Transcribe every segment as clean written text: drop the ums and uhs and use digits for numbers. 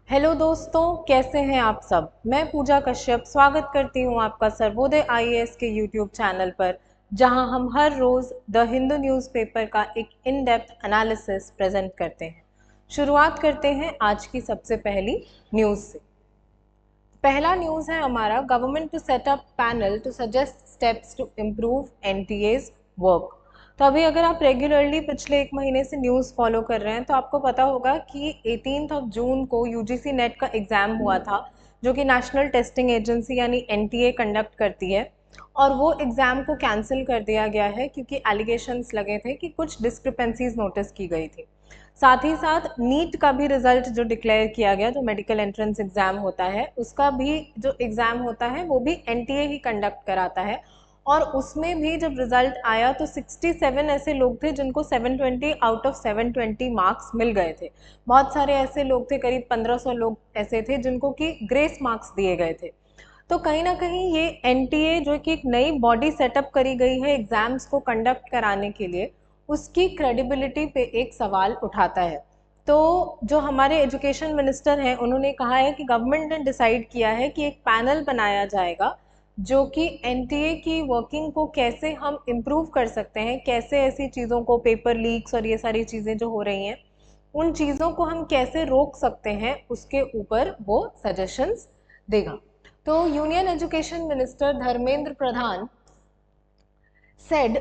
Hello दोस्तों, कैसे हैं आप सब। मैं पूजा कश्यप स्वागत करती हूं आपका सर्वोदय आईएएस के यूट्यूब चैनल पर, जहां हम हर रोज़ द हिंदू न्यूज़पेपर का एक इन डेप्थ एनालिसिस प्रेजेंट करते हैं। शुरुआत करते हैं आज की सबसे पहली न्यूज़ से। पहला न्यूज़ है हमारा, government to set up panel to suggest steps to improve NTA's work. तो अभी अगर आप रेगुलरली पिछले एक महीने से न्यूज़ फॉलो कर रहे हैं तो आपको पता होगा कि 18 जून को यूजीसी नेट का एग्ज़ाम हुआ था, जो कि नेशनल टेस्टिंग एजेंसी यानी एनटीए कंडक्ट करती है। और वो एग्ज़ाम को कैंसिल कर दिया गया है क्योंकि एलिगेशंस लगे थे कि कुछ डिस्क्रिपेंसीज नोटिस की गई थी। साथ ही साथ नीट का भी रिजल्ट जो डिक्लेयर किया गया, जो मेडिकल एंट्रेंस एग्जाम होता है, उसका भी जो एग्जाम होता है वो भी एनटीए ही कंडक्ट कराता है। और उसमें भी जब रिजल्ट आया तो 67 ऐसे लोग थे जिनको 720 आउट ऑफ 720 मार्क्स मिल गए थे। बहुत सारे ऐसे लोग थे, करीब 1500 लोग ऐसे थे जिनको कि ग्रेस मार्क्स दिए गए थे। तो कहीं ना कहीं ये एनटीए जो कि एक नई बॉडी सेटअप करी गई है एग्जाम्स को कंडक्ट कराने के लिए, उसकी क्रेडिबिलिटी पे एक सवाल उठाता है। तो जो हमारे एजुकेशन मिनिस्टर हैं, उन्होंने कहा है कि गवर्नमेंट ने डिसाइड किया है कि एक पैनल बनाया जाएगा जो कि एनटीए की वर्किंग को कैसे हम इम्प्रूव कर सकते हैं, कैसे ऐसी चीज़ों को, पेपर लीक्स और ये सारी चीज़ें जो हो रही हैं, उन चीज़ों को हम कैसे रोक सकते हैं, उसके ऊपर वो सजेशंस देगा। तो union education minister Dharmendra Pradhan said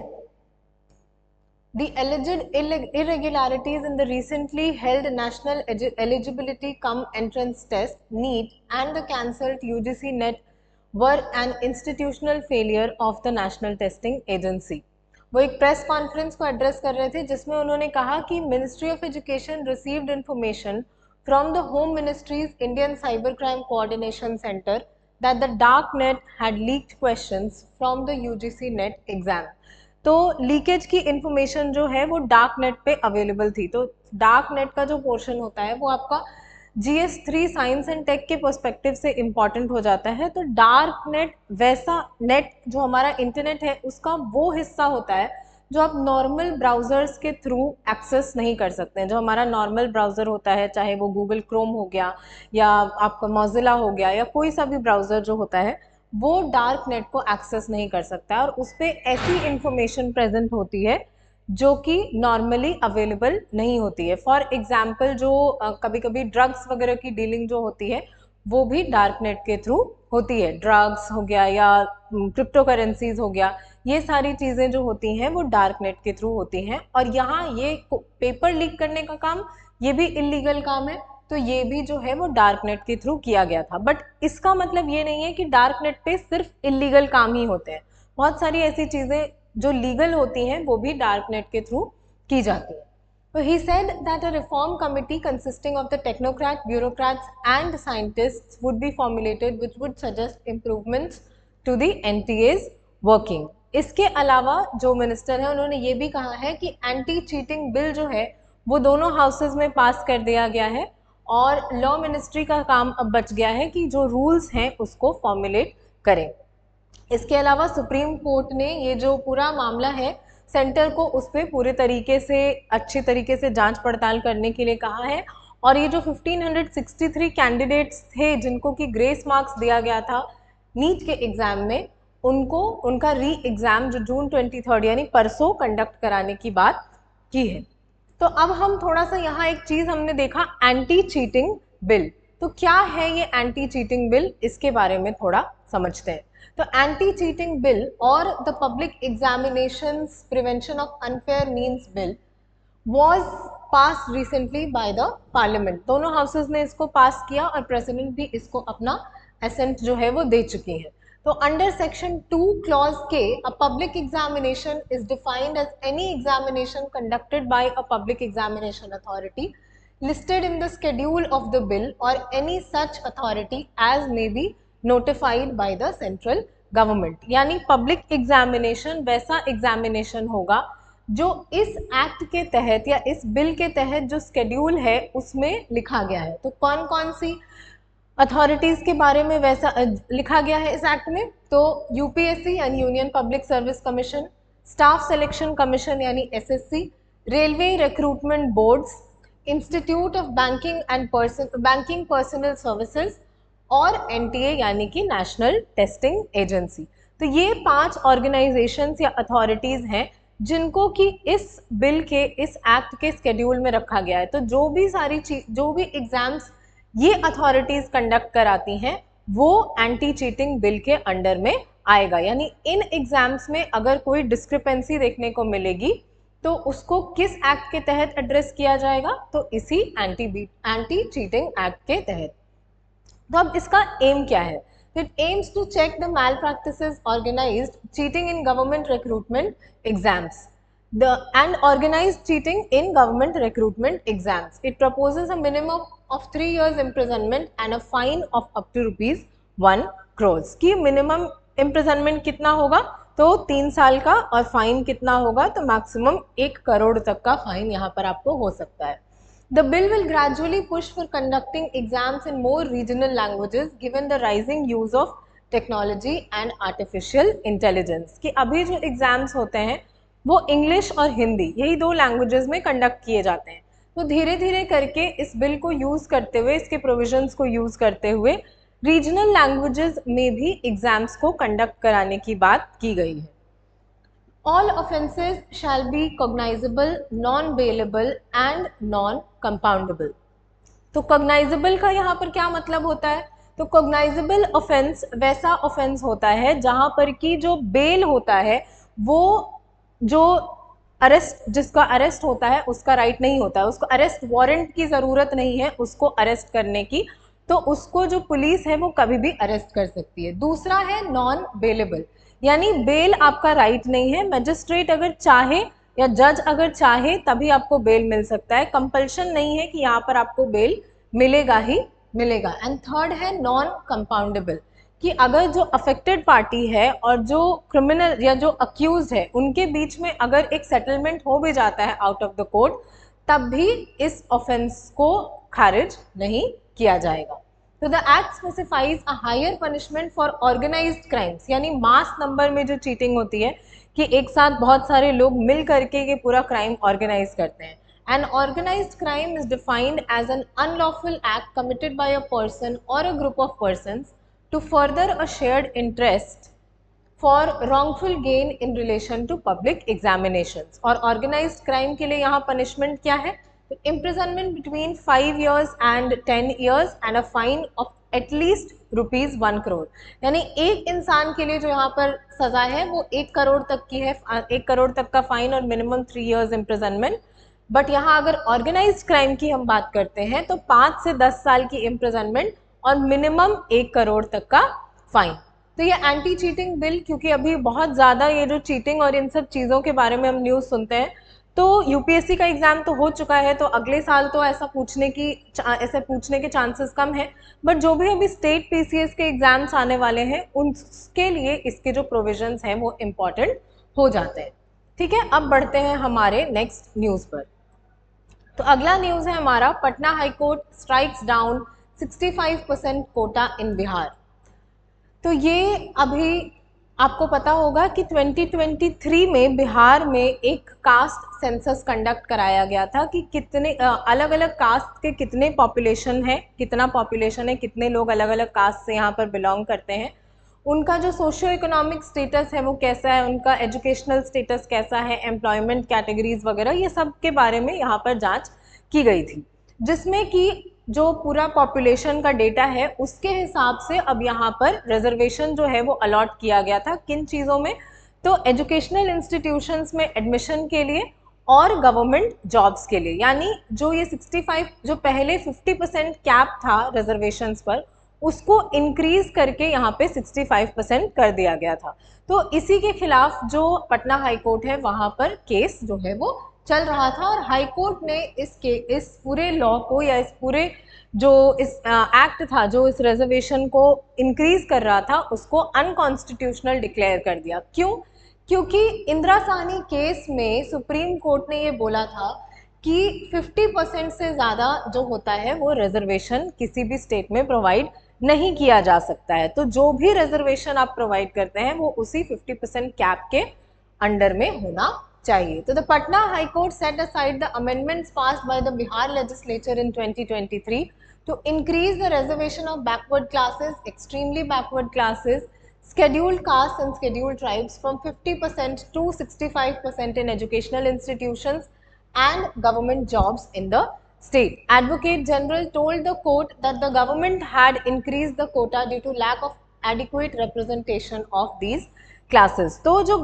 the alleged irregularities in the recently held national eligibility cum entrance test NEET and the cancelled UGC NET were an institutional failure of the national testing agency। वो एक press conference को address कर रहे थे जिसमें उन्होंने कहा कि ministry of education received information from the Home Ministry's Indian Cybercrime Coordination Center that the dark net had leaked questions from the UGC NET exam। तो लीकेज की इंफॉर्मेशन जो है वो डार्क नेट पे अवेलेबल थी। तो डार्क नेट का जो पोर्शन होता है वो आपका GS3 साइंस एंड टेक के पर्सपेक्टिव से इम्पॉर्टेंट हो जाता है। तो डार्क नेट वैसा नेट जो हमारा इंटरनेट है उसका वो हिस्सा होता है जो आप नॉर्मल ब्राउजर्स के थ्रू एक्सेस नहीं कर सकते हैं। जो हमारा नॉर्मल ब्राउज़र होता है, चाहे वो गूगल क्रोम हो गया या आपका मोजिला हो गया या कोई सा भी ब्राउज़र जो होता है, वो डार्क नेट को एक्सेस नहीं कर सकता है और उस पर ऐसी इंफॉर्मेशन प्रेजेंट होती है जो कि नॉर्मली अवेलेबल नहीं होती है। फॉर एग्जाम्पल, जो कभी कभी ड्रग्स वगैरह की डीलिंग जो होती है वो भी डार्क नेट के थ्रू होती है। ड्रग्स हो गया या क्रिप्टो करेंसीज हो गया, ये सारी चीज़ें जो होती हैं वो डार्क नेट के थ्रू होती हैं। और यहाँ ये पेपर लीक करने का काम, ये भी इलीगल काम है, तो ये भी जो है वो डार्क नेट के थ्रू किया गया था। बट इसका मतलब ये नहीं है कि डार्क नेट पे सिर्फ इलीगल काम ही होते हैं। बहुत सारी ऐसी चीज़ें जो लीगल होती हैं वो भी डार्क नेट के थ्रू की जाती है। So he said that a reform committee consisting of the technocrats, bureaucrats and scientists would be formulated which would suggest improvements to the NTA's working। इसके अलावा जो मिनिस्टर है उन्होंने ये भी कहा है कि एंटी चीटिंग बिल जो है वो दोनों हाउसेज में पास कर दिया गया है और लॉ मिनिस्ट्री का काम अब बच गया है कि जो रूल्स हैं उसको फॉर्मुलेट करें। इसके अलावा सुप्रीम कोर्ट ने ये जो पूरा मामला है सेंटर को उस पर पूरे तरीके से, अच्छी तरीके से जांच पड़ताल करने के लिए कहा है। और ये जो 1563 कैंडिडेट्स थे जिनको कि ग्रेस मार्क्स दिया गया था नीट के एग्जाम में, उनको उनका री एग्जाम जो जून 23 यानी परसों कंडक्ट कराने की बात की है। तो अब हम थोड़ा सा यहाँ एक चीज हमने देखा, एंटी चीटिंग बिल। तो क्या है ये एंटी चीटिंग बिल, इसके बारे में थोड़ा समझते हैं। तो एंटी चीटिंग बिल और the public examinations prevention of unfair means bill was passed recently by the parliament। दोनों हाउसेज ने इसको पास किया और प्रेसिडेंट भी इसको अपना असेंट जो है वो दे चुकी है। तो अंडर सेक्शन 2 क्लॉज के, a public examination is defined as any examination conducted by a public examination authority listed in the schedule of the bill or any such authority as may be notified by the central government। यानी public examination वैसा examination होगा जो इस act के तहत या इस bill के तहत जो स्केड्यूल है उसमें लिखा गया है। तो कौन कौन सी अथॉरिटीज के बारे में वैसा लिखा गया है इस एक्ट में? तो यूपीएससी यानी union public service commission, staff selection commission यानी SSC, railway recruitment boards, institute of banking personnel services और एनटीए यानी कि नेशनल टेस्टिंग एजेंसी। तो ये 5 ऑर्गेनाइजेशंस या अथॉरिटीज हैं जिनको कि इस बिल के, इस एक्ट के स्केड्यूल में रखा गया है। तो जो भी एग्जाम्स ये अथॉरिटीज कंडक्ट कराती हैं वो एंटी चीटिंग बिल के अंडर में आएगा। यानी इन एग्जाम्स में अगर कोई डिस्क्रिपेंसी देखने को मिलेगी तो उसको किस एक्ट के तहत एड्रेस किया जाएगा, तो इसी एंटी चीटिंग एक्ट के तहत। तो अब इसका एम क्या है? It aims to check the malpractices organised cheating in government recruitment exams and organized cheating in government recruitment exams. It proposes a minimum of 3 years imprisonment and a fine of up to ₹1 crores. कि minimum imprisonment कितना होगा? तो 3 साल का, और fine कितना होगा? तो मैक्सिमम 1 करोड़ तक का फाइन यहाँ पर आपको हो सकता है। The bill will gradually push for conducting exams in more regional languages given the rising use of technology and artificial intelligence. कि अभी जो एग्जाम्स होते हैं वो इंग्लिश और हिंदी, यही 2 लैंग्वेजेस में कंडक्ट किए जाते हैं। तो धीरे धीरे करके इस बिल को यूज़ करते हुए, इसके प्रोविजंस को यूज़ करते हुए रीजनल लैंग्वेजेस में भी एग्जाम्स को कंडक्ट कराने की बात की गई है। All offenses shall be cognizable, non-bailable and non-compoundable. तो cognizable का यहाँ पर क्या मतलब होता है? तो cognizable offense वैसा offense होता है जहाँ पर कि जो बेल होता है वो जो जिसका अरेस्ट होता है उसका राइट नहीं होता है, उसको अरेस्ट वारंट की ज़रूरत नहीं है उसको अरेस्ट करने की, तो उसको जो पुलिस है वो कभी भी अरेस्ट कर सकती है। दूसरा है नॉन बेलेबल, यानी बेल आपका राइट नहीं है, मजिस्ट्रेट अगर चाहे या जज अगर चाहे तभी आपको बेल मिल सकता है, कंपल्शन नहीं है कि यहाँ पर आपको बेल मिलेगा ही मिलेगा। एंड थर्ड है नॉन कंपाउंडेबल, कि अगर जो अफेक्टेड पार्टी है और जो क्रिमिनल या जो अक्यूज है उनके बीच में अगर एक सेटलमेंट हो भी जाता है आउट ऑफ द कोर्ट, तब भी इस ऑफेंस को खारिज नहीं किया जाएगा। तो the act specifies a higher punishment for organised crimes, यानी मास नंबर में जो चीटिंग होती है कि एक साथ बहुत सारे लोग मिल करके ये पूरा क्राइम ऑर्गेनाइज करते हैं। An organized crime is defined as an unlawful act committed by a person or a group of persons to further a shared interest for wrongful gain in relation to public examinations. और organized crime के लिए यहाँ punishment क्या है? तो imprisonment between 5 years and 10 years and a fine of at least ₹1 crore. यानी एक इंसान के लिए जो यहाँ पर सजा है वो 1 करोड़ तक की है, 1 करोड़ तक का फाइन और मिनिमम 3 years imprisonment। बट यहाँ अगर ऑर्गेनाइज्ड क्राइम की हम बात करते हैं तो 5 से 10 साल की इम्प्रिजनमेंट और मिनिमम 1 करोड़ तक का फाइन। तो ये एंटी चीटिंग बिल, क्योंकि अभी बहुत ज़्यादा ये जो चीटिंग और इन सब चीज़ों के बारे में हम न्यूज़ सुनते हैं, तो यूपीएससी का एग्ज़ाम तो हो चुका है, तो अगले साल तो ऐसे पूछने के चांसेस कम है, बट जो भी अभी स्टेट पीसीएस के एग्ज़ाम्स आने वाले हैं उनके लिए इसके जो प्रोविजंस हैं वो इम्पॉर्टेंट हो जाते हैं। ठीक है, अब बढ़ते हैं हमारे नेक्स्ट न्यूज़ पर। तो अगला न्यूज़ है हमारा, Patna high court strikes down 65% quota in Bihar. तो ये अभी आपको पता होगा कि 2023 में बिहार में एक कास्ट सेंसस कंडक्ट कराया गया था कि कितने अलग अलग कास्ट के कितना पॉपुलेशन है, कितने लोग अलग अलग कास्ट से यहाँ पर बिलोंग करते हैं, उनका जो सोशियो इकोनॉमिक स्टेटस है वो कैसा है, उनका एजुकेशनल स्टेटस कैसा है, एम्प्लॉयमेंट कैटेगरीज वगैरह, ये सब के बारे में यहाँ पर जांच की गई थी, जिसमें कि जो पूरा पॉपुलेशन का डेटा है उसके हिसाब से अब यहाँ पर रिजर्वेशन जो है वो अलॉट किया गया था। किन चीज़ों में? तो एजुकेशनल इंस्टीट्यूशंस में एडमिशन के लिए और गवर्नमेंट जॉब्स के लिए। यानी जो ये 65 जो पहले 50% कैप था रिजर्वेशंस पर, उसको इंक्रीज करके यहाँ पे 65% कर दिया गया था। तो इसी के खिलाफ जो पटना हाईकोर्ट है वहाँ पर केस जो है वो चल रहा था, और हाईकोर्ट ने इस पूरे लॉ को या इस पूरे जो इस एक्ट था जो इस रिजर्वेशन को इंक्रीज कर रहा था उसको अनकॉन्स्टिट्यूशनल डिक्लेयर कर दिया। क्यों? क्योंकि इंदिरा साहनी केस में सुप्रीम कोर्ट ने ये बोला था कि 50% से ज़्यादा जो होता है वो रिजर्वेशन किसी भी स्टेट में प्रोवाइड नहीं किया जा सकता है। तो जो भी रिजर्वेशन आप प्रोवाइड करते हैं वो उसी 50% कैप के अंडर में होना चाहिए। तो the Patna high court set aside the amendments passed by the Bihar legislature in 2023 to increase the reservation of backward classes, extremely backward classes, scheduled castes and scheduled tribes from 50% to 65% in educational institutions and government jobs in the state. Advocate General told the court that the government had increased the quota due to lack of adequate representation of these classes. तो जो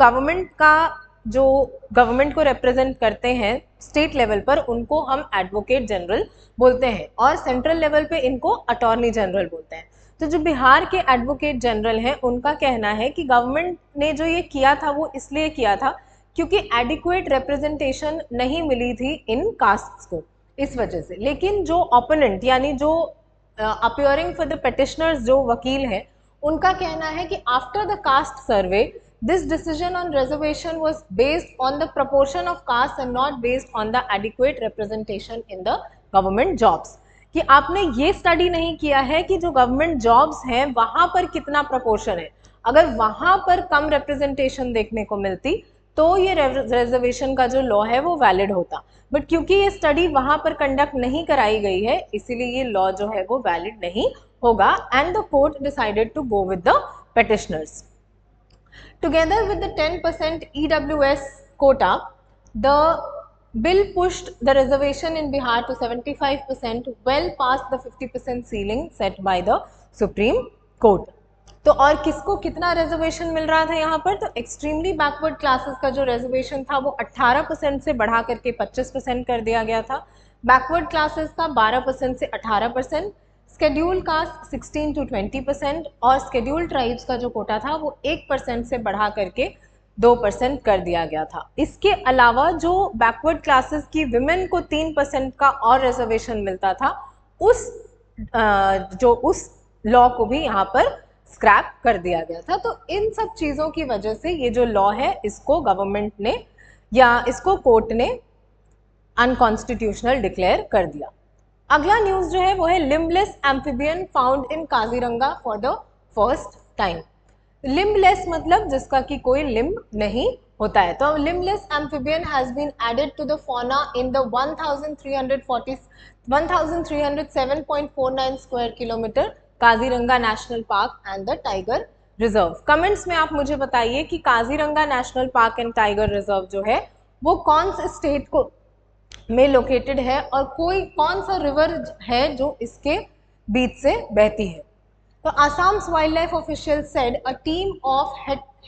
government को represent करते हैं state level पर, उनको हम advocate general बोलते हैं और सेंट्रल लेवल पे इनको अटॉर्नी जनरल बोलते हैं। तो जो बिहार के एडवोकेट जनरल हैं उनका कहना है कि गवर्नमेंट ने जो ये किया था वो इसलिए किया था क्योंकि एडिक्वेट रिप्रेजेंटेशन नहीं मिली थी इन कास्ट्स को, इस वजह से। लेकिन जो ओपोनेंट यानी जो अपियरिंग फॉर द पिटिशनर्स जो वकील हैं, उनका कहना है कि after the cast survey this decision on reservation was based on the proportion of castes and not based on the adequate representation in the government jobs. कि आपने ये स्टडी नहीं किया है कि जो गवर्नमेंट जॉब्स हैं वहां पर कितना प्रोपोर्शन है। अगर वहां पर कम रिप्रेजेंटेशन देखने को मिलती तो ये रिजर्वेशन का जो लॉ है वो वैलिड होता, बट क्योंकि ये स्टडी वहां पर कंडक्ट नहीं कराई गई है इसीलिए ये लॉ जो है वो वैलिड नहीं होगा। And the court decided to go with the petitioners. Together with the 10% EWS quota, the bill pushed the reservation in Bihar to 75%, well past the 50% ceiling set by the Supreme Court. तो और किसको कितना reservation मिल रहा था यहाँ पर? तो extremely backward classes का जो रिजर्वेशन था वो 18% से बढ़ा करके 25% कर दिया गया था, बैकवर्ड क्लासेस का 12% से 18%, स्केड्यूल कास्ट 16 to 20% और स्केड्यूल ट्राइब्स का जो कोटा था वो 1% से बढ़ा करके 2% कर दिया गया था। इसके अलावा जो बैकवर्ड क्लासेस की विमेन को 3% का और रिजर्वेशन मिलता था, उस लॉ को भी यहाँ पर स्क्रैप कर दिया गया था। तो इन सब चीज़ों की वजह से ये जो लॉ है इसको गवर्नमेंट ने या इसको कोर्ट ने अनकॉन्स्टिट्यूशनल डिक्लेयर कर दिया। अगला न्यूज जो है वो है limbless amphibian found in Kaziranga for the first time. Limbless मतलब जिसका कि कोई लिम्ब नहीं होता है। तो limbless amphibian has been added to the fauna in the 1307.49 square kilometre Kaziranga national park and the tiger reserve. Comments में आप मुझे बताइए कि Kaziranga national park and tiger reserve जो है वो कौन से स्टेट को में लोकेटेड है और कौन सा रिवर है जो इसके बीच से बहती है। तो Assam's wild life official said a team of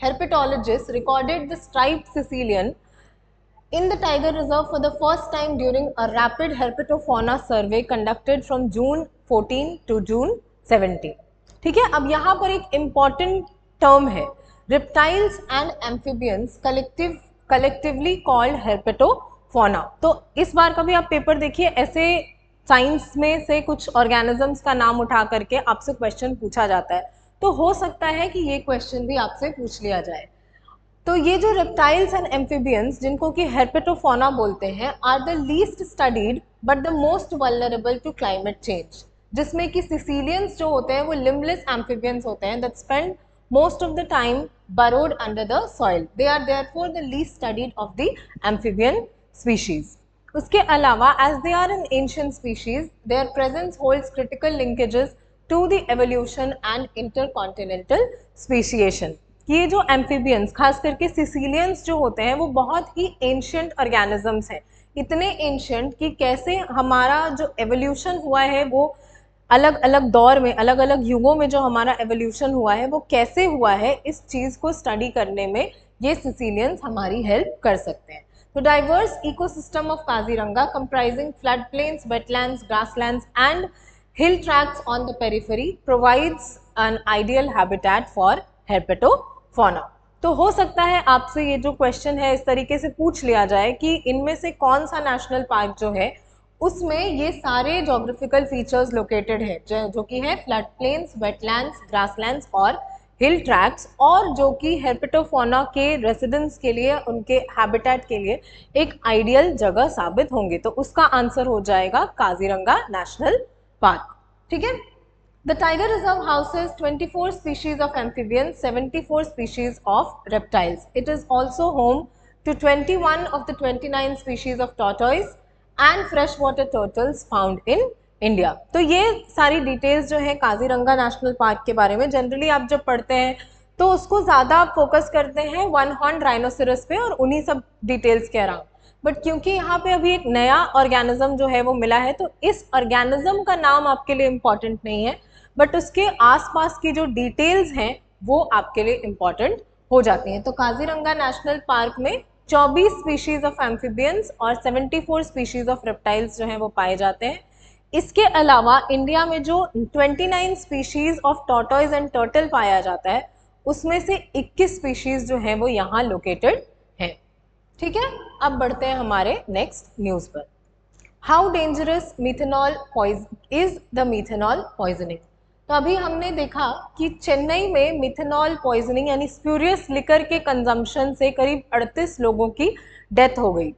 herpetologists recorded the striped Sicilian in the tiger reserve for the first time during a rapid herpetofauna survey conducted from June 14 to June 17। ठीक है, अब यहाँ पर एक important term है reptiles and amphibians collectively called herpetofauna। तो इस बार का भी आप पेपर देखिए, ऐसे साइंस में से कुछ ऑर्गेनिजम्स का नाम उठा करके आपसे क्वेश्चन पूछा जाता है, तो हो सकता है कि ये क्वेश्चन भी आपसे पूछ लिया जाए। तो ये जो रेप्टाइल्स एंड एम्फीबियंस जिनको कि हेर्पेटोफोना बोलते हैं are the least studied but the most vulnerable to climate change, जिसमें कि सिसिलियंस जो होते हैं वो लिम्बलेस एम्फीबियंस होते हैं that spend most of the time burrowed under the soil. They are therefore the least studied of the amphibian species. उसके अलावा as they are an ancient species, their presence holds critical linkages to the evolution and intercontinental speciation. ये जो amphibians खास करके सिसिलियंस जो होते हैं वो बहुत ही एंशियंट ऑर्गेनिजम्स हैं, इतने एंशियंट कि कैसे हमारा जो एवोल्यूशन हुआ है वो अलग अलग दौर में अलग अलग युगों में जो हमारा एवोल्यूशन हुआ है वो कैसे हुआ है, इस चीज़ को स्टडी करने में ये सिसिलियंस हमारी हेल्प कर सकते हैं। तो diverse ecosystem of Kaziranga comprising flood plains, wetlands, grasslands and hill tracts on the periphery provides an ideal habitat for herpetofauna. तो हो सकता है आपसे ये जो क्वेश्चन है इस तरीके से पूछ लिया जाए कि इनमें से कौन सा नेशनल पार्क जो है उसमें ये सारे जोग्राफिकल फीचर्स लोकेटेड है जो कि है फ्लड प्लेन्स, वेटलैंड्स, ग्रासलैंड्स और हिल ट्रैक्ट्स, और जो कि हेर्पेटोफोना के रेसिडेंट्स के लिए, उनके हैबिटेट के लिए एक आइडियल जगह साबित होंगे। तो उसका आंसर हो जाएगा काजीरंगा नेशनल पार्क। ठीक है, the tiger reserve houses 24 species of amphibians, 74 species of reptiles. It is also home to 21 of the 29 species of tortoise and freshwater turtles found in India. तो ये सारी डिटेल्स जो है काजीरंगा नेशनल पार्क के बारे में जनरली आप जब पढ़ते हैं तो उसको ज़्यादा आप फोकस करते हैं वन हॉर्न राइनोसेरस पे और उन्हीं सब डिटेल्स के अराउंड, बट क्योंकि यहाँ पे अभी एक नया ऑर्गेनिज्म जो है वो मिला है तो इस ऑर्गेनिज्म का नाम आपके लिए इम्पॉर्टेंट नहीं है, बट उसके आसपास की जो डिटेल्स हैं वो आपके लिए इम्पॉर्टेंट हो जाती हैं। तो काजीरंगा नेशनल पार्क में 24 स्पीशीज ऑफ एम्फीबियंस और 74 स्पीशीज ऑफ रेप्टाइल्स जो हैं वो पाए जाते हैं। इसके अलावा इंडिया में जो 29 species of tortoise and turtle पाया जाता है उसमें से 21 स्पीशीज जो हैं वो यहाँ लोकेटेड हैं। ठीक है, अब बढ़ते हैं हमारे नेक्स्ट न्यूज़ पर। How dangerous methanol is the methanol poisoning. तो अभी हमने देखा कि चेन्नई में मिथेनॉल पॉइजनिंग यानी स्प्यूरियस लिकर के कंजम्पशन से करीब 38 लोगों की डेथ हो गई।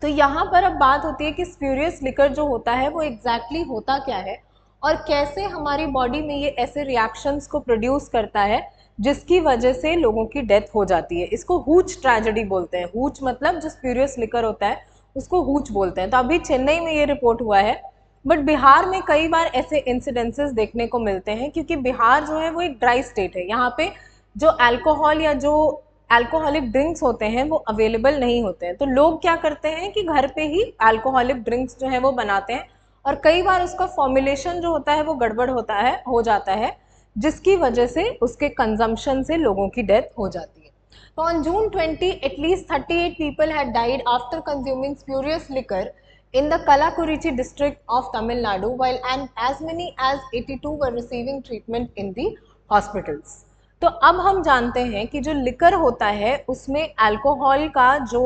तो यहाँ पर अब बात होती है कि स्प्यूरियस लिकर जो होता है वो एग्जैक्टली होता क्या है और कैसे हमारी बॉडी में ये ऐसे रिएक्शंस को प्रोड्यूस करता है जिसकी वजह से लोगों की डेथ हो जाती है। इसको हूच ट्रेजेडी बोलते हैं। हूच मतलब जो स्प्यूरियस लिकर होता है उसको हूच बोलते हैं। तो अभी चेन्नई में ये रिपोर्ट हुआ है, बट बिहार में कई बार ऐसे इंसिडेंसेस देखने को मिलते हैं क्योंकि बिहार जो है वो एक ड्राई स्टेट है। यहाँ पे जो अल्कोहल या जो अल्कोहलिक ड्रिंक्स होते हैं वो अवेलेबल नहीं होते हैं, तो लोग क्या करते हैं कि घर पे ही अल्कोहलिक ड्रिंक्स जो है वो बनाते हैं और कई बार उसका फॉर्मुलेशन जो होता है वो गड़बड़ होता है हो जाता है जिसकी वजह से उसके कंजम्पशन से लोगों की डेथ हो जाती है। तो on June 20 at least 38 people had died after consuming spurious liquor in the Kallakurichi district of Tamil Nadu, while as many as 82 were receiving treatment in the hospitals. तो अब हम जानते हैं कि जो लिकर होता है उसमें अल्कोहल का जो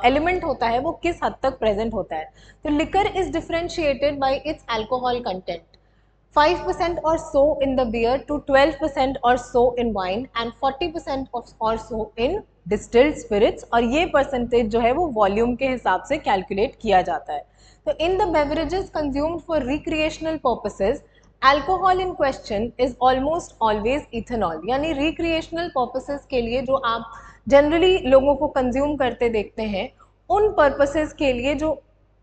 एलिमेंट होता है वो किस हद तक प्रेजेंट होता है। तो liquor is differentiated bye it's alcohol content, 5% or so in the beer to 12% or so in wine and 40% or so in distilled spirits, और ये परसेंटेज जो है वो वॉल्यूम के हिसाब से कैलकुलेट किया जाता है। तो in the beverages consumed for recreational purposes alcohol in question is almost always ethanol, यानी रिक्रिएशनल पर्पसेस के लिए जो आप जनरली लोगों को कंज्यूम करते देखते हैं उन पर्पसेस के लिए जो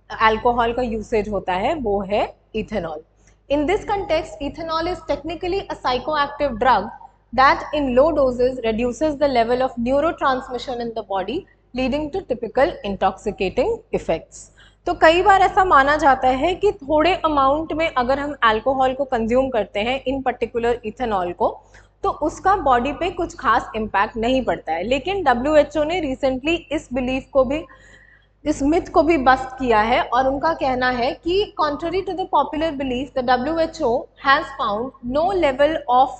अल्कोहल का यूसेज होता है वो है ethanol. In this context, ethanol is technically a psychoactive drug that in low doses reduces the level of neurotransmission in the body, leading to typical intoxicating effects. तो कई बार ऐसा माना जाता है कि थोड़े अमाउंट में अगर हम अल्कोहल को कंज्यूम करते हैं, इन पर्टिकुलर इथेनॉल को, तो उसका बॉडी पे कुछ खास इम्पैक्ट नहीं पड़ता है। लेकिन WHO ने रिसेंटली इस बिलीफ को भी, इस मिथ को भी बस्ट किया है और उनका कहना है कि contrary to the popular belief, the WHO has found no level of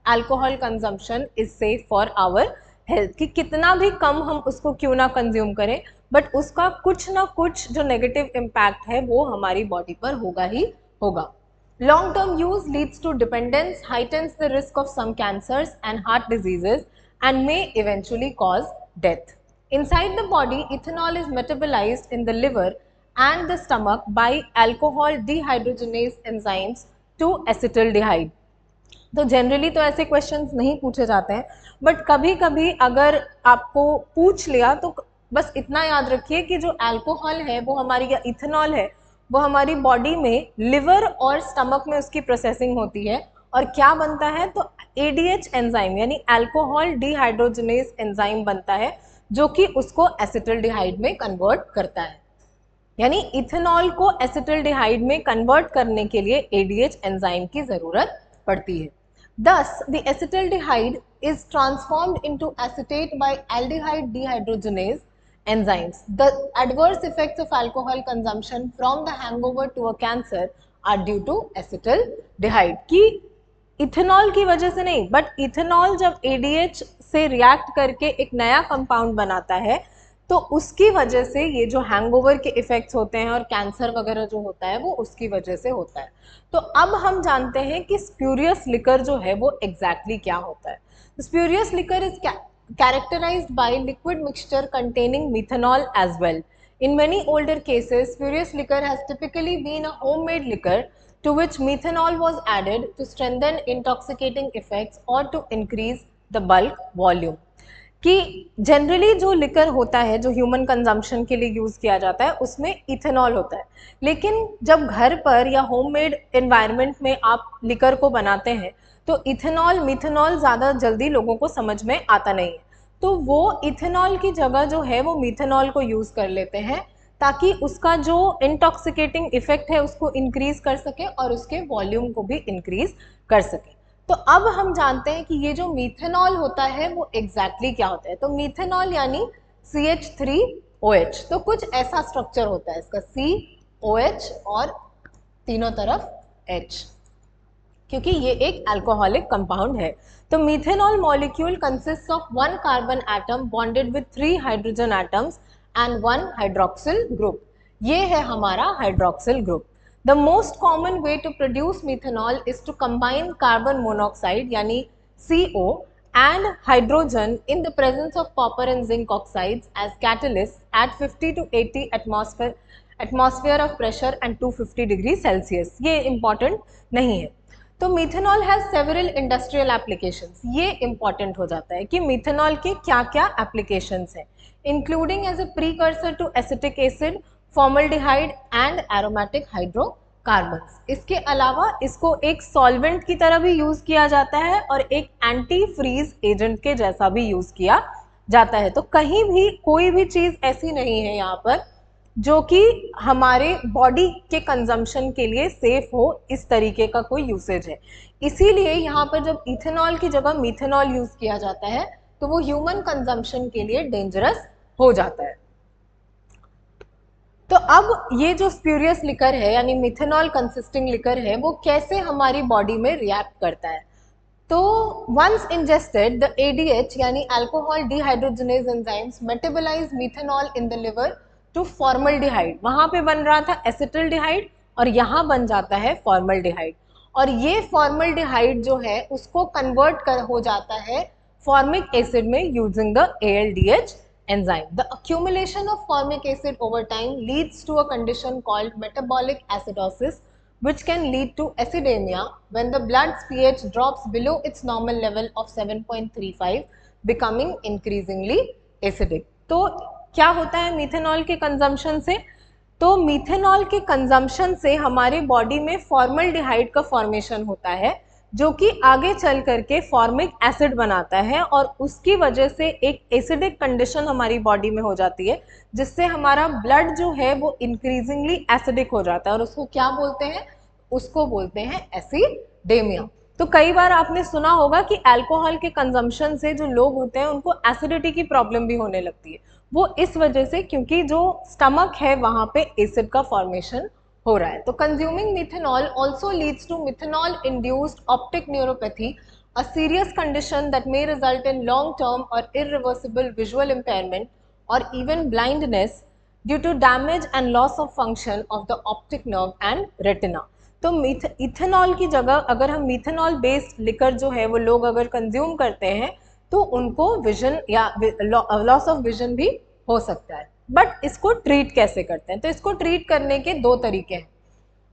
alcohol consumption is safe for our health, कि कितना भी कम हम उसको क्यों ना कंज्यूम करें बट उसका कुछ ना कुछ जो नेगेटिव इम्पैक्ट है वो हमारी बॉडी पर होगा ही होगा। Long term use leads to dependence, heightens the risk of some cancers and heart diseases and may eventually cause death. Inside the body, ethanol is metabolized in the liver and the stomach by alcohol dehydrogenase enzymes to acetaldehyde. तो generally तो ऐसे questions नहीं पूछे जाते हैं, but कभी कभी अगर आपको पूछ लिया तो बस इतना याद रखिए कि जो अल्कोहल है वो हमारी, या इथेनॉल है वो हमारी बॉडी में लिवर और स्टमक में उसकी प्रोसेसिंग होती है और क्या बनता है, तो ADH एंजाइम यानी अल्कोहल डिहाइड्रोजनेज एंजाइम बनता है जो कि उसको एसिटल्डिहाइड में कन्वर्ट करता है। यानी इथेनॉल को एसिटल्डिहाइड में कन्वर्ट करने के लिए ADH एंजाइम की जरूरत पड़ती है। Thus, the acetaldehyde is transformed into acetate by aldehyde dehydrogenase enzymes. The adverse effects of alcohol consumption from the hangover to a cancer are due to acetaldehyde. कि ethanol की वजह से नहीं, बट इथेनॉल जब ADH से react करके एक नया कंपाउंड बनाता है तो उसकी वजह से ये जो हैंगओवर के इफेक्ट्स होते हैं और कैंसर वगैरह जो होता है वो उसकी वजह से होता है। तो अब हम जानते हैं कि स्प्यूरियस लिकर जो है वो एग्जैक्टली क्या होता है। Spurious liquor is characterised by liquid mixture containing methanol as well. In many older cases, spurious liquor has typically been a homemade liquor to which methanol was added to strengthen intoxicating effects or to increase the bulk volume. कि generally जो liquor होता है जो human consumption के लिए use किया जाता है उसमें इथेनॉल होता है, लेकिन जब घर पर या होममेड एनवायरनमेंट में आप लिकर को बनाते हैं तो इथेनॉल मिथेनॉल ज़्यादा जल्दी लोगों को समझ में आता नहीं है, तो वो इथेनॉल की जगह जो है वो मिथेनॉल को यूज़ कर लेते हैं ताकि उसका जो इंटॉक्सिकेटिंग इफेक्ट है उसको इंक्रीज कर सके और उसके वॉल्यूम को भी इंक्रीज कर सके। तो अब हम जानते हैं कि ये जो मीथेनॉल होता है वो एग्जैक्टली क्या होता है। तो मीथेनॉल यानी CH3OH, तो कुछ ऐसा स्ट्रक्चर होता है इसका, COH और तीनों तरफ H, क्योंकि ये एक अल्कोहलिक कंपाउंड है। तो methanol molecule consist of 1 carbon atom bonded with 3 hydrogen atoms and 1 hydroxyl group. ये है हमारा hydroxyl group. The most common way to produce methanol is to combine carbon monoxide यानी CO and hydrogen in the presence of copper and zinc oxides as catalysts at 50 to 80 atmosphere of pressure and 250 degree Celsius. ये important नहीं है। तो methanol has several industrial applications. ये important हो जाता है कि मिथेनॉल के क्या क्या एप्लीकेशंस हैं, including as a precursor to acetic acid, formaldehyde and aromatic hydrocarbons. इसके अलावा इसको एक सॉल्वेंट की तरह भी यूज किया जाता है और एक एंटी फ्रीज एजेंट के जैसा भी यूज किया जाता है। तो कहीं भी कोई भी चीज ऐसी नहीं है यहाँ पर जो कि हमारे बॉडी के कंजम्पशन के लिए सेफ हो, इस तरीके का कोई यूसेज है। इसीलिए यहाँ पर जब इथेनॉल की जगह मिथेनॉल यूज किया जाता है तो वो ह्यूमन कंजम्पशन के लिए डेंजरस हो जाता है। तो अब ये जो स्प्यूरियस लिकर है यानी मिथेनॉल कंसिस्टिंग लिकर है वो कैसे हमारी बॉडी में रिएक्ट करता है। तो वंस इंजेस्टेड द ADH यानी alcohol dehydrogenase enzymes metabolise methanol in the liver to formaldehyde. वहां पे बन रहा था एसिटिल्डिहाइड और यहाँ बन जाता है फॉर्मल्डिहाइड, और ये फॉर्मल्डिहाइड जो है उसको कन्वर्ट हो जाता है फॉर्मिक एसिड में using the ALDH enzyme. The accumulation of formic acid over time leads to a condition called metabolic acidosis, which can lead to acidemia when the blood's pH drops below its normal level of 7.35, becoming increasingly acidic. तो क्या होता है methanol के consumption से? तो methanol के consumption से हमारे बॉडी में फॉर्मल्डिहाइड का फॉर्मेशन होता है जो कि आगे चल करके फॉर्मिक एसिड बनाता है और उसकी वजह से एक एसिडिक कंडीशन हमारी बॉडी में हो जाती है जिससे हमारा ब्लड जो है वो इंक्रीजिंगली एसिडिक हो जाता है और उसको क्या बोलते हैं? उसको बोलते हैं एसिडेमिया। तो कई बार आपने सुना होगा कि अल्कोहल के कंजम्पशन से जो लोग होते हैं उनको एसिडिटी की प्रॉब्लम भी होने लगती है, वो इस वजह से क्योंकि जो स्टमक है वहां पे एसिड का फॉर्मेशन हो रहा है। तो consuming methanol also leads to methanol induced optic neuropathy, a serious condition that may result in long term और इरिवर्सिबल विजुअल इम्पेयरमेंट और even blindness due to damage and loss of function of the optic nerve and retina. तो ethanol की जगह अगर हम methanol based liquor जो है वो लोग अगर कंज्यूम करते हैं तो उनको विजन या लॉस ऑफ विजन भी हो सकता है। बट इसको ट्रीट कैसे करते हैं? तो इसको ट्रीट करने के दो तरीके हैं।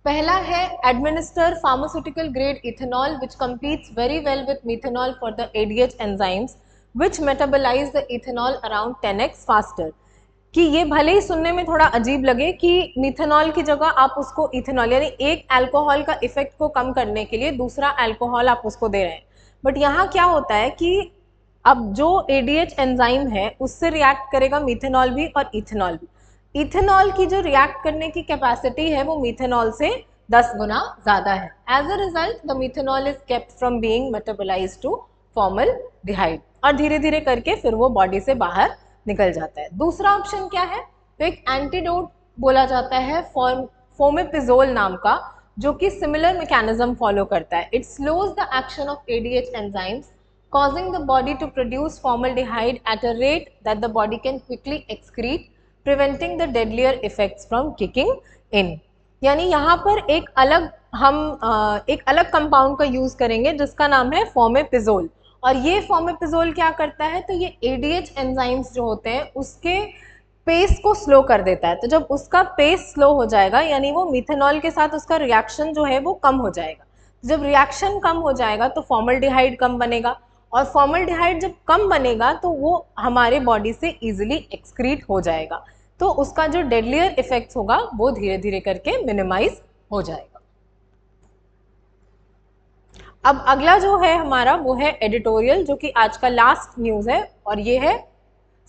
पहला है administer pharmaceutical grade ethanol which competes very well with methanol for the ADH enzymes which metabolise the ethanol around 10x faster. कि ये भले ही सुनने में थोड़ा अजीब लगे कि मिथेनॉल की जगह आप उसको इथेनॉल यानी एक अल्कोहल का इफेक्ट को कम करने के लिए दूसरा अल्कोहल आप उसको दे रहे हैं, बट यहाँ क्या होता है कि अब जो ADH एंजाइम है उससे रिएक्ट करेगा मिथेनॉल भी और इथेनॉल भी। इथेनॉल की जो रिएक्ट करने की कैपेसिटी है वो मिथेनॉल से 10 गुना ज़्यादा है। As a result the methanol is kept from being metabolised to formaldehyde और धीरे धीरे करके फिर वो बॉडी से बाहर निकल जाता है। दूसरा ऑप्शन क्या है? तो एक एंटीडोट बोला जाता है फोमेपिजोल नाम का, जो कि सिमिलर मैकेनिज्म फॉलो करता है। It slows the action of ADH enzymes causing the body to produce formaldehyde at a rate that the body can quickly excrete, preventing the deadlier effects from kicking in. यानी यहाँ पर एक अलग compound का use करेंगे जिसका नाम है फोमेपिजोल, और ये फोमेपिजोल क्या करता है? तो ये ADH एंजाइम्स जो होते हैं उसके पेस को स्लो कर देता है। तो जब उसका पेस स्लो हो जाएगा यानी वो मिथेनॉल के साथ उसका रिएक्शन जो है वो कम हो जाएगा। जब रिएक्शन कम हो जाएगा तो फॉर्मल्डिहाइड कम बनेगा और फॉर्मल्डिहाइड जब कम बनेगा तो वो हमारे बॉडी से इजीली एक्सक्रीट हो जाएगा, तो उसका जो डेडलियर इफेक्ट्स होगा वो धीरे धीरे करके मिनिमाइज हो जाएगा। अब अगला जो है हमारा वो है एडिटोरियल, जो कि आज का लास्ट न्यूज़ है, और ये है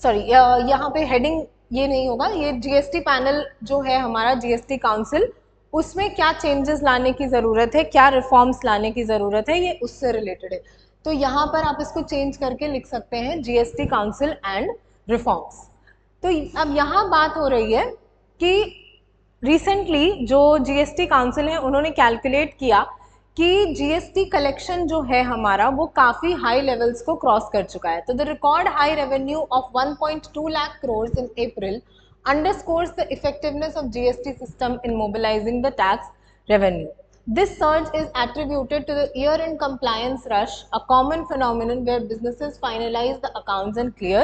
सॉरी यहाँ पे हेडिंग ये नहीं होगा, ये जीएसटी पैनल जो है हमारा जीएसटी काउंसिल, उसमें क्या चेंजेस लाने की ज़रूरत है, क्या रिफॉर्म्स लाने की ज़रूरत है, ये उससे रिलेटेड है। तो यहाँ पर आप इसको चेंज करके लिख सकते हैं जीएसटी काउंसिल एंड रिफॉर्म्स। तो अब यहाँ बात हो रही है कि रिसेंटली जो जीएसटी काउंसिल है उन्होंने कैलकुलेट किया कि जीएसटी कलेक्शन जो है हमारा वो काफ़ी हाई लेवल्स को क्रॉस कर चुका है। तो the record high revenue of 1.2 lakh crore in April underscores the effectiveness of GST system in mobilizing the tax revenue. This surge is attributed to the year-end compliance rush, a common phenomenon where businesses finalize the accounts and clear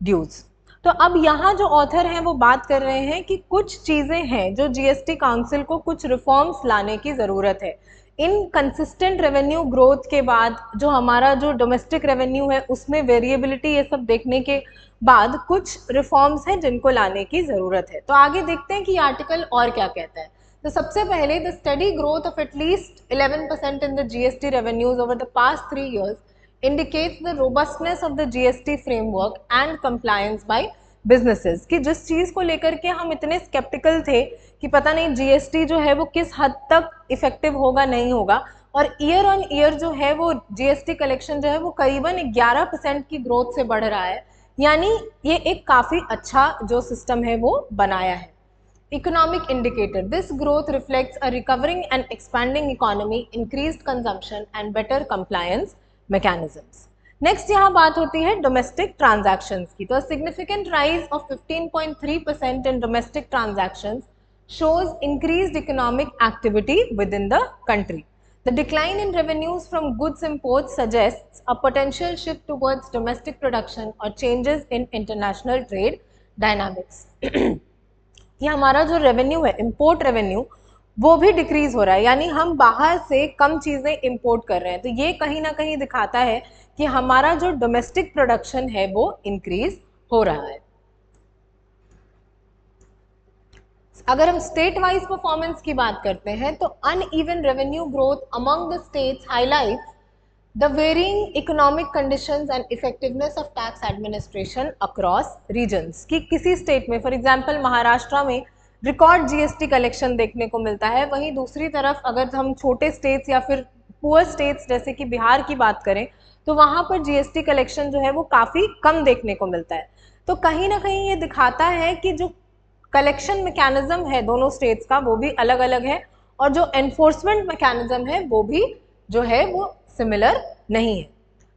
dues. तो अब यहाँ जो author हैं वो बात कर रहे हैं कि कुछ चीज़ें हैं जो जीएसटी काउंसिल को कुछ रिफॉर्म्स लाने की ज़रूरत है। इन कंसिस्टेंट रेवेन्यू ग्रोथ के बाद जो हमारा जो डोमेस्टिक रेवेन्यू है उसमें वेरिएबिलिटी ये सब देखने के बाद कुछ रिफॉर्म्स हैं जिनको लाने की ज़रूरत है। तो आगे देखते हैं कि आर्टिकल और क्या कहता है। तो सबसे पहले the study growth of at least 11% in the GST revenues over the past 3 years indicates the robustness of the GST framework and compliance by businesses। कि जिस चीज़ को लेकर के हम इतने स्केप्टिकल थे कि पता नहीं जीएसटी जो है वो किस हद तक इफेक्टिव होगा नहीं होगा, और ईयर ऑन ईयर जो है वो जीएसटी कलेक्शन जो है वो करीबन 11% की ग्रोथ से बढ़ रहा है, यानी ये एक काफ़ी अच्छा जो सिस्टम है वो बनाया है। Economic indicator, this growth reflects a recovering and expanding economy, increased consumption and better compliance mechanisms. Next यहाँ बात होती है डोमेस्टिक ट्रांजैक्शंस की। तो significant rise of 15.3% in domestic transactions shows increased economic activity within the country. The decline in revenues from goods imports suggests a potential shift towards domestic production or changes in international trade dynamics. ये हमारा जो revenue है, import revenue, वो भी decrease हो रहा है, यानी हम बाहर से कम चीज़ें इंपोर्ट कर रहे हैं। तो ये कहीं ना कहीं दिखाता है कि हमारा जो डोमेस्टिक प्रोडक्शन है वो इंक्रीज हो रहा है। अगर हम स्टेट वाइज परफॉर्मेंस की बात करते हैं तो uneven revenue growth among the states highlights the varying economic conditions and effectiveness of tax administration across regions. कि किसी स्टेट में, फॉर एग्जांपल महाराष्ट्र में रिकॉर्ड जीएसटी कलेक्शन देखने को मिलता है, वहीं दूसरी तरफ अगर हम छोटे स्टेट्स या फिर पुअर स्टेट्स जैसे कि बिहार की बात करें तो वहाँ पर जीएसटी कलेक्शन जो है वो काफ़ी कम देखने को मिलता है। तो कहीं ना कहीं ये दिखाता है कि जो कलेक्शन मैकेनिज्म है दोनों स्टेट्स का वो भी अलग अलग है, और जो एनफोर्समेंट मैकेनिज्म है वो भी जो है वो सिमिलर नहीं है।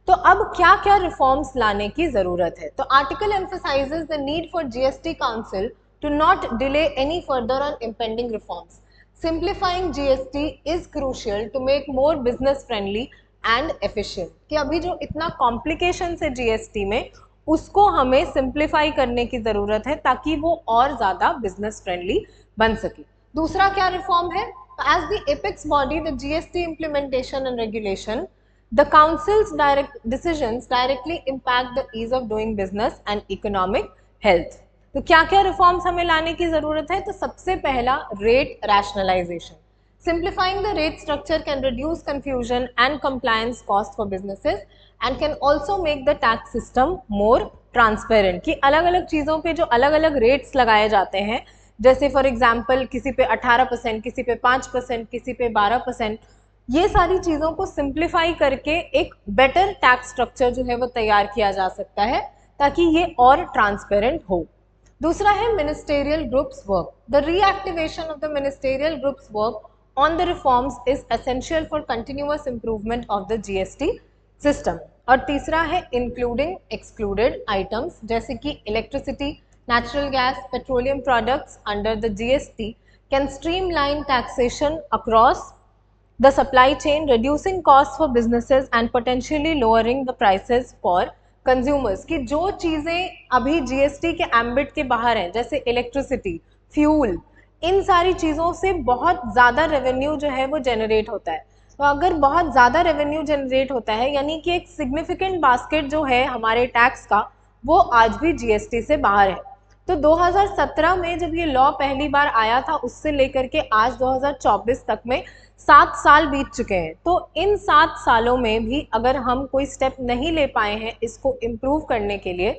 तो अब क्या क्या रिफॉर्म्स लाने की ज़रूरत है। तो article emphasises the need for GST council to not delay any further on impending reforms. Simplifying GST is crucial to make more business friendly and efficient. कि अभी जो इतना कॉम्प्लिकेशन है जीएसटी में उसको हमें सिंप्लीफाई करने की ज़रूरत है ताकि वो और ज़्यादा बिजनेस फ्रेंडली बन सके। दूसरा क्या रिफॉर्म है, as the apex body the GST implementation and regulation the council's direct decisions directly impact the ease of doing business and economic health. तो क्या क्या रिफॉर्म्स हमें लाने की ज़रूरत है। तो सबसे पहला rate rationalisation. Simplifying the rate structure can reduce confusion and compliance cost for businesses and can also make the tax system more transparent। कि अलग अलग चीज़ों पे जो अलग अलग रेट्स लगाए जाते हैं, जैसे फॉर एग्जांपल किसी पे 18%, किसी पे 5%, किसी पे 12%, ये सारी चीज़ों को सिंप्लीफाई करके एक बेटर टैक्स स्ट्रक्चर जो है वो तैयार किया जा सकता है ताकि ये और ट्रांसपेरेंट हो। दूसरा है ministerial groups work. The reactivation of the ministerial groups work on the reforms is essential for continuous improvement of the GST system। और तीसरा है including excluded items जैसे कि electricity, natural gas, petroleum products under the GST can streamline taxation across the supply chain, reducing costs for businesses and potentially lowering the prices for consumers। कि जो चीज़ें अभी GST के एम्बिट के बाहर हैं जैसे इलेक्ट्रिसिटी, फ्यूल, इन सारी चीज़ों से बहुत ज़्यादा रेवेन्यू जो है वो जनरेट होता है। तो अगर बहुत ज़्यादा रेवेन्यू जनरेट होता है, यानी कि एक सिग्निफिकेंट बास्केट जो है हमारे टैक्स का, वो आज भी जीएसटी से बाहर है। तो 2017 में जब ये लॉ पहली बार आया था, उससे लेकर के आज 2024 तक में 7 साल बीत चुके हैं। तो इन 7 सालों में भी अगर हम कोई स्टेप नहीं ले पाए हैं इसको इम्प्रूव करने के लिए,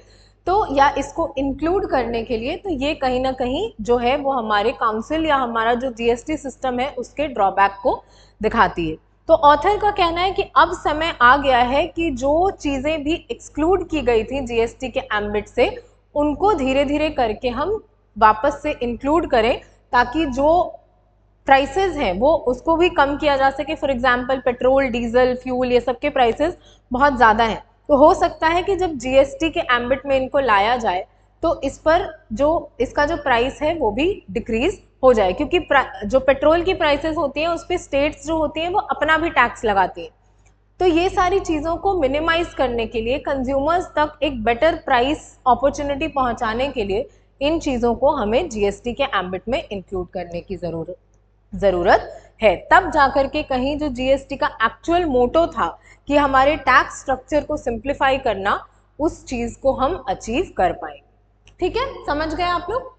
तो या इसको इंक्लूड करने के लिए, तो ये कहीं ना कहीं जो है वो हमारे काउंसिल या हमारा जो जीएसटी सिस्टम है उसके ड्रॉबैक को दिखाती है। तो ऑथर का कहना है कि अब समय आ गया है कि जो चीज़ें भी एक्सक्लूड की गई थी जीएसटी के एम्बिट से, उनको धीरे धीरे करके हम वापस से इंक्लूड करें, ताकि जो प्राइसेस हैं वो उसको भी कम किया जा सके। For example petrol, diesel, fuel, ये सब के प्राइसेस बहुत ज़्यादा हैं। तो हो सकता है कि जब जीएसटी के एम्बिट में इनको लाया जाए तो इस पर जो इसका जो प्राइस है वो भी डिक्रीज हो जाए, क्योंकि जो पेट्रोल की प्राइसेस होती हैं उस पर स्टेट्स जो होती हैं वो अपना भी टैक्स लगाती हैं। तो ये सारी चीज़ों को मिनिमाइज करने के लिए, कंज्यूमर्स तक एक बेटर प्राइस अपॉर्चुनिटी पहुंचाने के लिए, इन चीज़ों को हमें जीएसटी के एम्बिट में इंक्लूड करने की ज़रूरत है। तब जाकर के कहीं जो जीएसटी का एक्चुअल मोटो था कि हमारे टैक्स स्ट्रक्चर को सिंप्लीफाई करना, उस चीज़ को हम अचीव कर पाएंगे। ठीक है, समझ गए आप लोग?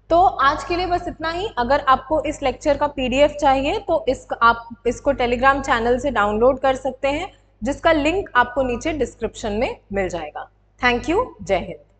तो आज के लिए बस इतना ही। अगर आपको इस लेक्चर का पीडीएफ चाहिए तो आप इसको टेलीग्राम चैनल से डाउनलोड कर सकते हैं, जिसका लिंक आपको नीचे डिस्क्रिप्शन में मिल जाएगा। Thank you. जय हिंद।